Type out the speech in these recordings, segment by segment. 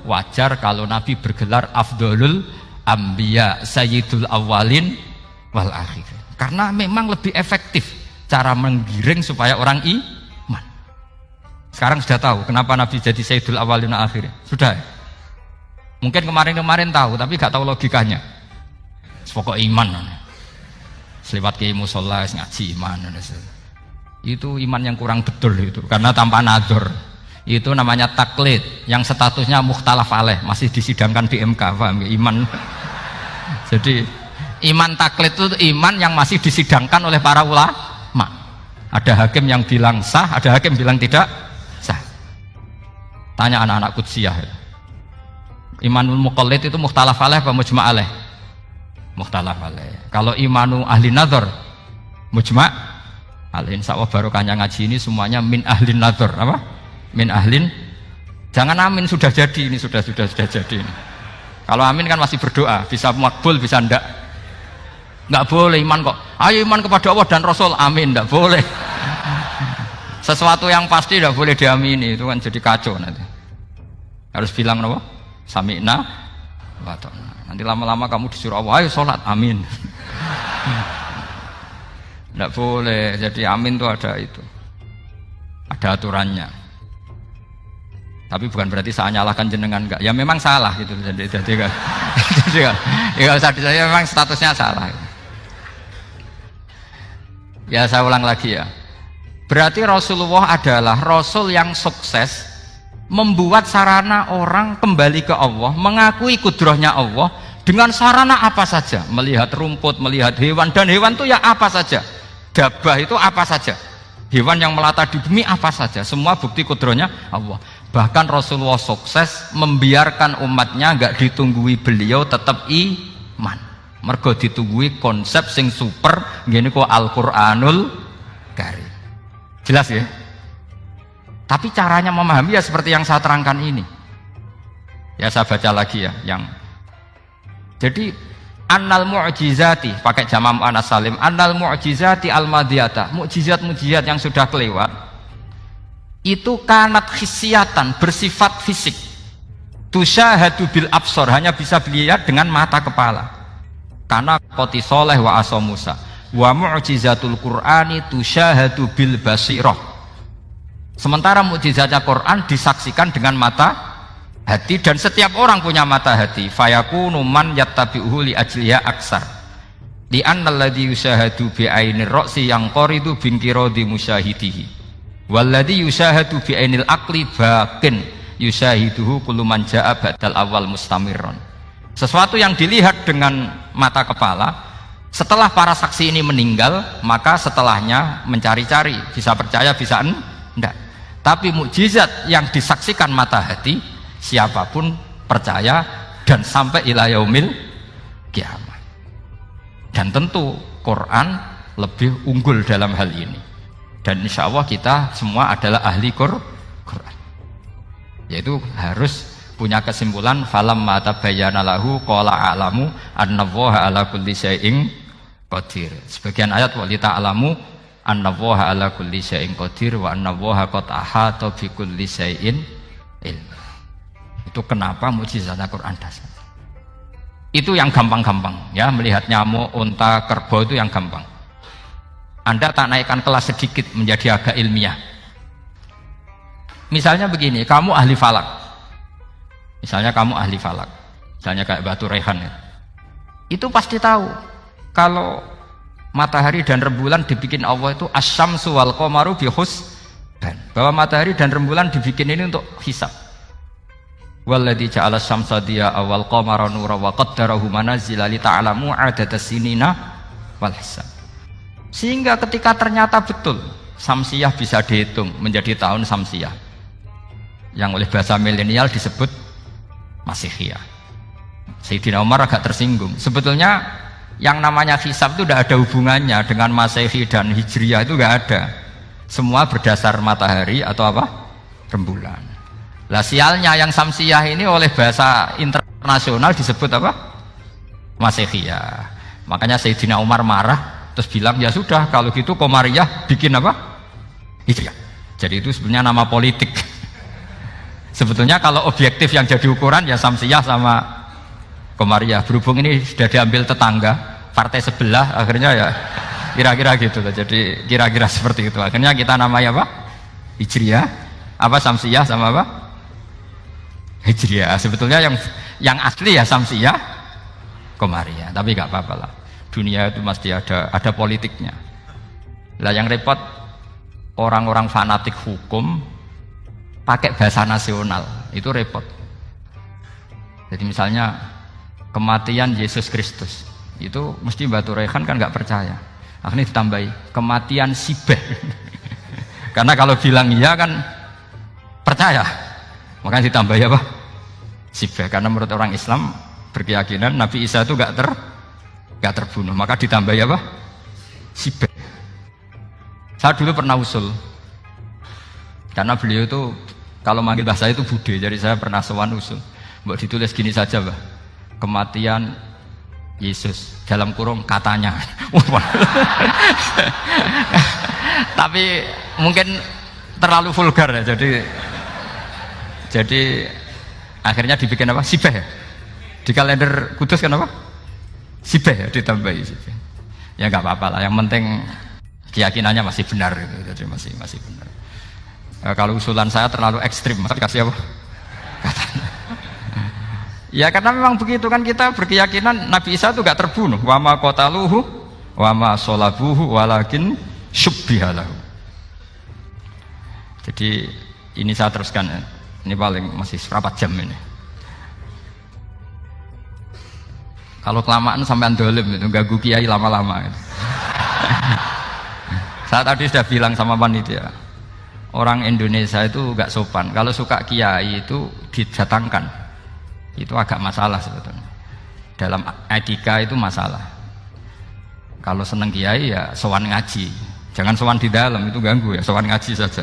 wajar kalau Nabi bergelar Afdholul Ambiya Sayyidul Awwalin wal Akhirin, karena memang lebih efektif cara menggiring supaya orang iman. Sekarang sudah tahu kenapa Nabi jadi Sayyidul Awwalin wal Akhirin? Sudah ya? Mungkin kemarin-kemarin tahu tapi gak tahu logikanya. Pokok iman selewat ke musola ngaji iman, itu iman yang kurang betul itu, karena tanpa nador. Itu namanya taklid yang statusnya mukhtalaf alaih, masih disidangkan di MK, paham ya? Iman jadi iman taklid itu iman yang masih disidangkan oleh para ulama. Ada hakim yang bilang sah, ada hakim bilang tidak sah. Tanya anak-anak Qudsiyah ya. Imanul muqallid itu mukhtalaf alaih apa mujma' alaih? Mukhtalaf alaih. Kalau imanu ahli nadhar mujma' alaih. Insyaallah barokahnya ngaji ini semuanya min ahli nadhar, apa? Min ahlin, jangan amin sudah jadi, ini sudah jadi ini. Kalau amin kan masih berdoa, bisa makbul bisa ndak boleh iman kok, ayo iman kepada Allah dan Rasul, amin, ndak boleh. Sesuatu yang pasti ndak boleh diamini, itu kan jadi kacau nanti. Harus bilang apa? Sami'na wa ta'na. Nanti lama-lama kamu disuruh Allah, ayo sholat, amin. Ndak boleh, jadi amin itu ada aturannya. Tapi bukan berarti saya nyalahkan jenengan, enggak. Ya memang salah gitu. Jadi kan. Ya usah saya memang statusnya salah. Ya saya ulang lagi ya. Berarti Rasulullah adalah Rasul yang sukses membuat sarana orang kembali ke Allah, mengakui kudrahnya Allah dengan sarana apa saja. Melihat rumput, melihat hewan, dan hewan itu ya apa saja. Dabah itu apa saja. Hewan yang melata di bumi apa saja. Semua bukti kudrahnya Allah. Bahkan Rasulullah sukses membiarkan umatnya nggak ditunggui beliau tetap iman. Mergo ditunggui konsep sing super gini kok Al-Qur'anul Karim. Jelas ya? Tapi caranya memahami ya seperti yang saya terangkan ini. Ya saya baca lagi ya yang. Jadi annal mu'jizati pakai jamak muannas salim, annal mu'jizati al-madiyata, mukjizat-mukjizat yang sudah kelewat itu kanat khisiatan, bersifat fisik, tusyahadu bil absor, hanya bisa dilihat dengan mata kepala, karena qoti soleh wa aso Musa. Wa mu'jizatul Qur'ani tusyahadu bil basirah, sementara mukjizatnya Quran disaksikan dengan mata hati, dan setiap orang punya mata hati. Fayakunu man yattabi'uhu li ajliya aksar li annal ladzi yusyahadu bi ainir ra'si yang qoridu bin qiradi musyahidihi walladzi yusyahadu bi ainil aqli bakin yusyahiduhu kullu man jaa badal awal mustamirron. Sesuatu yang dilihat dengan mata kepala, setelah para saksi ini meninggal, maka setelahnya mencari-cari, bisa percaya bisa enggak. Tapi mukjizat yang disaksikan mata hati, siapapun percaya dan sampai ila yaumil kiamat. Dan tentu Quran lebih unggul dalam hal ini. Dan insya Allah kita semua adalah ahli Quran, yaitu harus punya kesimpulan falam mata bayana lahu qala a'lamu annallaha ala kulli syai'in qadir. Sebagian ayat walita alamu annallaha ala kulli syai'in qadir wa annallaha qad ahata bi kulli syai'in ilma. Itu kenapa mukjizatnya Quran dasar. Itu yang gampang-gampang ya, melihat nyamuk, unta, kerbau itu yang gampang. Anda tak naikkan kelas sedikit menjadi agak ilmiah. Misalnya begini, kamu ahli falak. Misalnya kayak Batu Rehan ya. Itu pasti tahu kalau matahari dan rembulan dibikin Allah itu asyamsu wal qamaru bihusban, bahwa matahari dan rembulan dibikin ini untuk hisab. Walladzi ja'ala syamsa diya'a wal qamara nura wa qaddarahu manazila li ta'lamu 'adadas sinina wal hisab. Sehingga ketika ternyata betul Samsiyah bisa dihitung menjadi tahun Samsiyah, yang oleh bahasa milenial disebut Masihiyah. Sayyidina Umar agak tersinggung. Sebetulnya yang namanya hisab itu tidak ada hubungannya dengan Masehi dan Hijriyah, itu tidak ada. Semua berdasar matahari atau apa? Rembulan. Lah sialnya yang Samsiyah ini oleh bahasa internasional disebut apa? Masihiyah. Makanya Sayyidina Umar marah terus bilang ya sudah kalau gitu Qamariyah bikin apa? Hijriyah. Jadi itu sebenarnya nama politik. Sebetulnya kalau objektif yang jadi ukuran ya Samsiyah sama Qamariyah. Berhubung ini sudah diambil tetangga partai sebelah, akhirnya ya kira-kira gitu loh. Jadi kira-kira seperti itu. Akhirnya kita namanya apa? Hijriyah, apa Samsiyah sama apa? Hijriyah. Sebetulnya yang asli ya Samsiyah, Qamariyah. Tapi nggak apa-apa lah. Dunia itu mesti ada politiknya. Lah yang repot orang-orang fanatik hukum pakai bahasa nasional, itu repot. Jadi misalnya kematian Yesus Kristus, itu mesti Batu Rehan kan nggak percaya. Akhirnya ditambahi kematian Sibeh. Karena kalau bilang iya kan percaya, makanya ditambahi apa? Sibeh. Karena menurut orang Islam berkeyakinan Nabi Isa itu nggak terbunuh, maka ditambahi apa? Sibeh. Saya dulu pernah usul, karena beliau itu kalau manggil bahasa itu bude, jadi saya pernah sowan usul. Mbok ditulis gini saja, Mbah. Kematian Yesus dalam kurung katanya. Tapi mungkin terlalu vulgar ya, jadi akhirnya dibikin apa? Sibeh ya? Di kalender Kudus kan apa? Sibeh ya, ditambahi Sibeh. Ya nggak apa-apa lah, yang penting keyakinannya masih benar gitu. Jadi masih benar. Kalau usulan saya terlalu ekstrim, maka dikasih apa? Katanya. Ya karena memang begitu kan, kita berkeyakinan Nabi Isa itu gak terbunuh. Wa ma qataluhu wa ma sholabuhu walakin syubbihalahu. Jadi ini saya teruskan ya. Ini paling masih berapa jam ini. Kalau kelamaan sampai dolim itu ganggu kiai lama-lama gitu. Saya tadi sudah bilang sama panitia, orang Indonesia itu gak sopan. Kalau suka kiai itu didatangkan, itu agak masalah sebetulnya. Dalam etika itu masalah. Kalau seneng kiai ya sowan ngaji, jangan sowan di dalam, itu ganggu ya, sowan ngaji saja.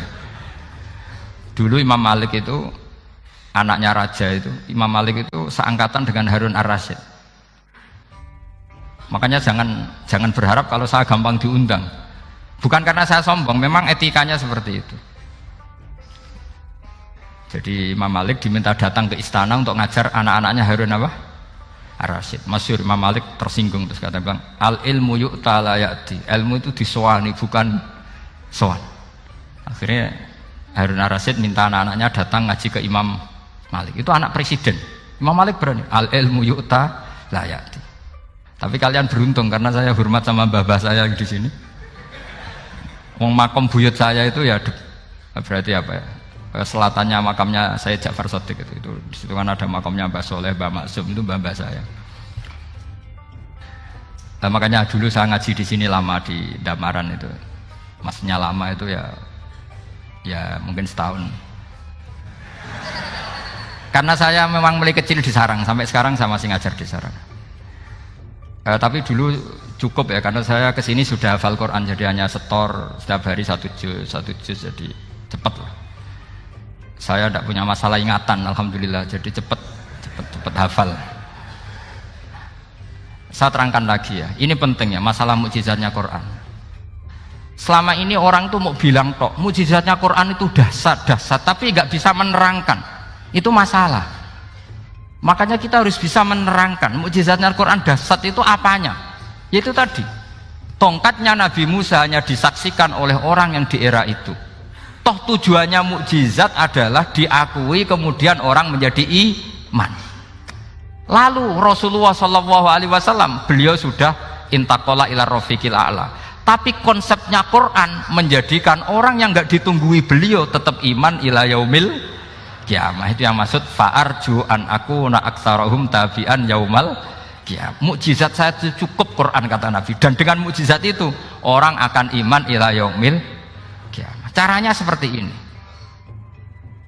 Dulu Imam Malik itu anaknya raja itu, Imam Malik itu seangkatan dengan Harun Ar-Rasyid. Makanya jangan berharap kalau saya gampang diundang. Bukan karena saya sombong, memang etikanya seperti itu. Jadi Imam Malik diminta datang ke istana untuk ngajar anak-anaknya Harun apa? Ar-Rasyid. Masyhur Imam Malik tersinggung terus kata bang, al ilmu yu'ta la ya'ti. Ilmu itu disowani bukan sowan. Akhirnya Harun Ar-Rasyid minta anak-anaknya datang ngaji ke Imam Malik. Itu anak presiden. Imam Malik berani, al ilmu yu'ta la ya'ti. Tapi kalian beruntung karena saya hormat sama mbah-mbah saya di sini. Wong makom buyut saya itu ya berarti apa ya? Selatannya makamnya Sayyid Ja'far Shadiq itu di situ kan ada makamnya Mbah Soleh, Mbah Maksum, itu mbah saya. Nah, makanya dulu saya ngaji di sini lama di Damaran itu, maksudnya lama itu ya mungkin setahun. Karena saya memang mulai kecil di sarang, sampai sekarang saya masih ngajar di sarang. Tapi dulu cukup ya, karena saya kesini sudah hafal Quran, jadi hanya setor setiap hari satu juz, jadi cepat lah. Saya tidak punya masalah ingatan, alhamdulillah, jadi cepat hafal. Saya terangkan lagi ya, ini penting ya, masalah mukjizatnya Quran. Selama ini orang tuh mau bilang tok, mukjizatnya Quran itu dahsyat, tapi nggak bisa menerangkan. Itu masalah. Makanya kita harus bisa menerangkan mukjizatnya Quran dahsyat itu apanya. Yaitu tadi, tongkatnya Nabi Musa hanya disaksikan oleh orang yang di era itu. Toh tujuannya mukjizat adalah diakui kemudian orang menjadi iman. Lalu Rasulullah SAW beliau sudah intaqala ila rafiqil a'la. Tapi konsepnya Quran menjadikan orang yang nggak ditunggui beliau tetap iman ila yaumil kiamah. Itu yang maksud fa'arju an akuna aktsarahum tabi'an yaumal kiamah. Mukjizat saya itu cukup Quran kata Nabi, dan dengan mukjizat itu orang akan iman ila yaumil kiamah. Caranya seperti ini.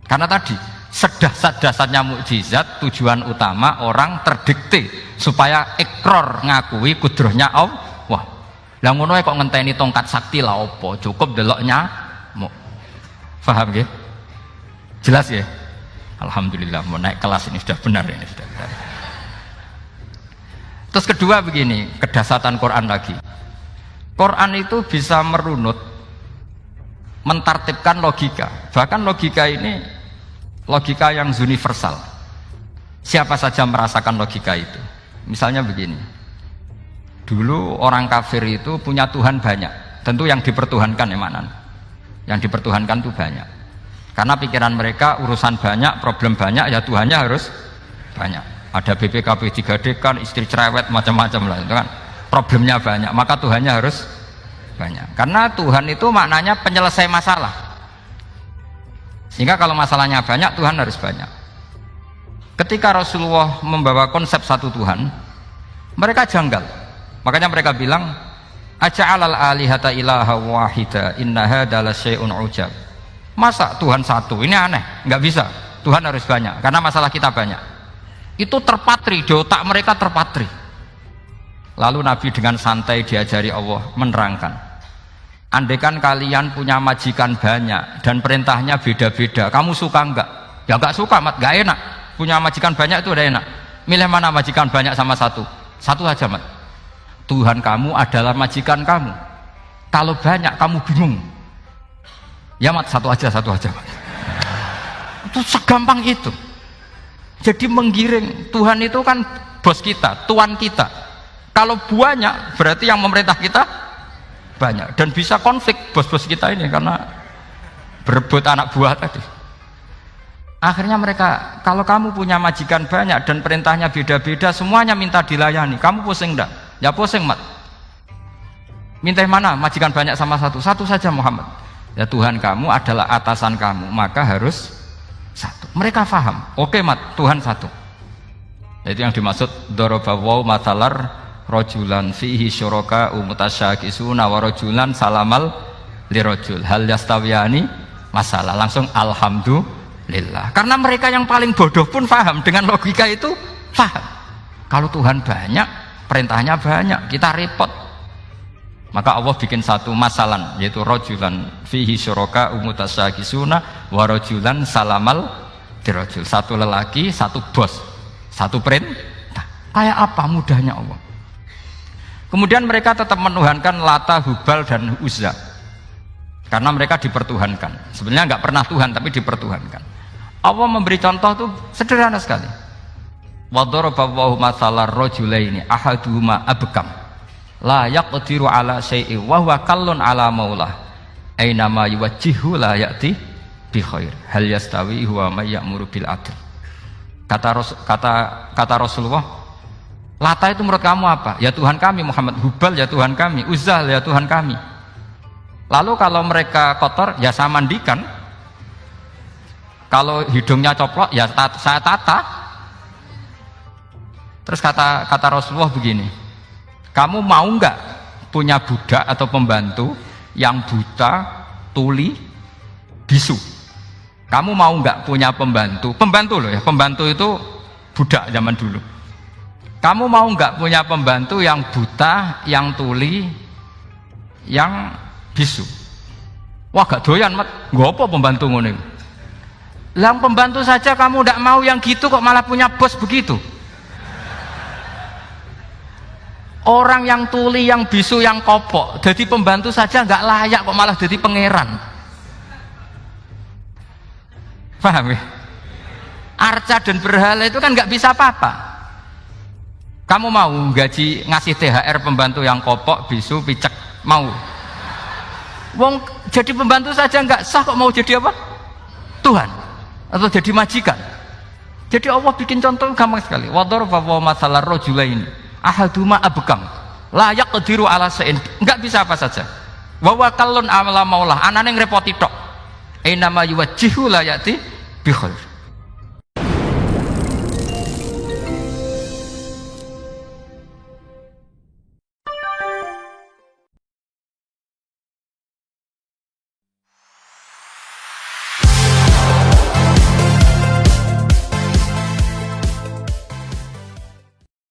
Karena tadi sedahsyat-dahsyatnya mukjizat, tujuan utama orang terdikte supaya ikror ngakui kudrohnya Allah. Lah ngono kok ngenteni tongkat sakti lah opo? Cukup deloknya. Paham nggih? Jelas ya? Alhamdulillah, mau naik kelas ini sudah benar ini sudah benar. Terus kedua begini, kedahsyatan Quran lagi. Quran itu bisa merunut, mentartibkan logika. Bahkan logika ini logika yang universal. Siapa saja merasakan logika itu. Misalnya begini, dulu orang kafir itu punya Tuhan banyak. Tentu yang dipertuhankan ya makna. Yang dipertuhankan itu banyak. Karena pikiran mereka urusan banyak, problem banyak, ya Tuhannya harus banyak. Ada BPKB 3D kan, istri cerewet macam-macam lah itu kan. Problemnya banyak, maka Tuhannya harus banyak. Karena Tuhan itu maknanya penyelesai masalah. Sehingga kalau masalahnya banyak, Tuhan harus banyak. Ketika Rasulullah membawa konsep satu Tuhan, mereka janggal. Makanya mereka bilang, aja'alal alihata ilaha wahida inna hadza lasyai'un ujab. Masa Tuhan satu? Ini aneh, nggak bisa. Tuhan harus banyak, karena masalah kita banyak. Itu terpatri, di otak mereka terpatri. Lalu Nabi dengan santai diajari Allah menerangkan, andaikan kalian punya majikan banyak dan perintahnya beda-beda, kamu suka enggak? Ya enggak suka, mat, enggak enak. Punya majikan banyak itu udah enak. Milih mana majikan banyak sama satu? Satu aja, mat. Tuhan kamu adalah majikan kamu. Kalau banyak kamu bingung. Ya mat, satu aja mat. Itu segampang itu. Jadi menggiring, Tuhan itu kan bos kita, tuan kita. Kalau banyak berarti yang memerintah kita banyak, dan bisa konflik bos-bos kita ini karena berebut anak buah tadi. Akhirnya mereka, kalau kamu punya majikan banyak dan perintahnya beda-beda, semuanya minta dilayani, kamu pusing enggak? Ya pusing, mat. Minta mana majikan banyak sama satu? Satu saja Muhammad. Ya Tuhan kamu adalah atasan kamu, maka harus satu. Mereka faham. Oke, mat, Tuhan satu. Itu yang dimaksud dorobawaw matalar rojulan fihi syuraka umutasyakisuna wa rojulan salamal lirojul hal yastawiyani masalah. Langsung alhamdulillah. Karena mereka yang paling bodoh pun paham dengan logika itu, paham. Kalau Tuhan banyak, perintahnya banyak, kita repot. Maka Allah bikin satu masalan, yaitu rojulan fihi syuraka umutasyakisuna wa rojulan salamal lirojul. Satu lelaki, satu bos, satu perintah. Kayak apa mudahnya Allah. Kemudian mereka tetap menuhankan Lata, Hubal, dan Uzza karena mereka dipertuhankan. Sebenarnya nggak pernah Tuhan, tapi dipertuhankan. Allah memberi contoh tuh sederhana sekali. Wa daraballahu mathalar rajulaini ahaduhuma abkam la yaqdiru ala syai'in wa huwa kallun ala maulah aina ma yuwajjihu la ya'ti bi khair hal yastawi huwa may ya'muru bil adl. Kata Rasulullah, Lata itu menurut kamu apa? Ya Tuhan kami. Muhammad, Hubal ya Tuhan kami, Uzzah ya Tuhan kami. Lalu kalau mereka kotor ya saya mandikan, kalau hidungnya coplok ya saya tata. Terus kata Rasulullah begini, kamu mau nggak punya budak atau pembantu yang buta, tuli, bisu? Kamu mau nggak punya pembantu loh ya, pembantu itu budak zaman dulu. Kamu mau nggak punya pembantu yang buta, yang tuli, yang bisu? Wah gak doyan, mat. Gak apa pembantu ngono. Lah pembantu saja kamu nggak mau yang gitu, kok malah punya bos begitu? Orang yang tuli, yang bisu, yang kopok, jadi pembantu saja nggak layak, kok malah jadi pangeran. Paham ya? Arca dan berhala itu kan nggak bisa apa-apa. Kamu mau gaji ngasih THR pembantu yang kopok, bisu, picek? Mau? Wong jadi pembantu saja nggak sah, kok mau jadi apa? Tuhan atau jadi majikan? Jadi Allah bikin contoh gampang sekali. Wa daraballahu mathalar rajulaini ahaduma abkam la yaqdiru ala syai'in, enggak bisa apa saja. Wa wakallun amala maulah, anane ngrepoti tok. Ainama yuwajjihu la yati bi khair.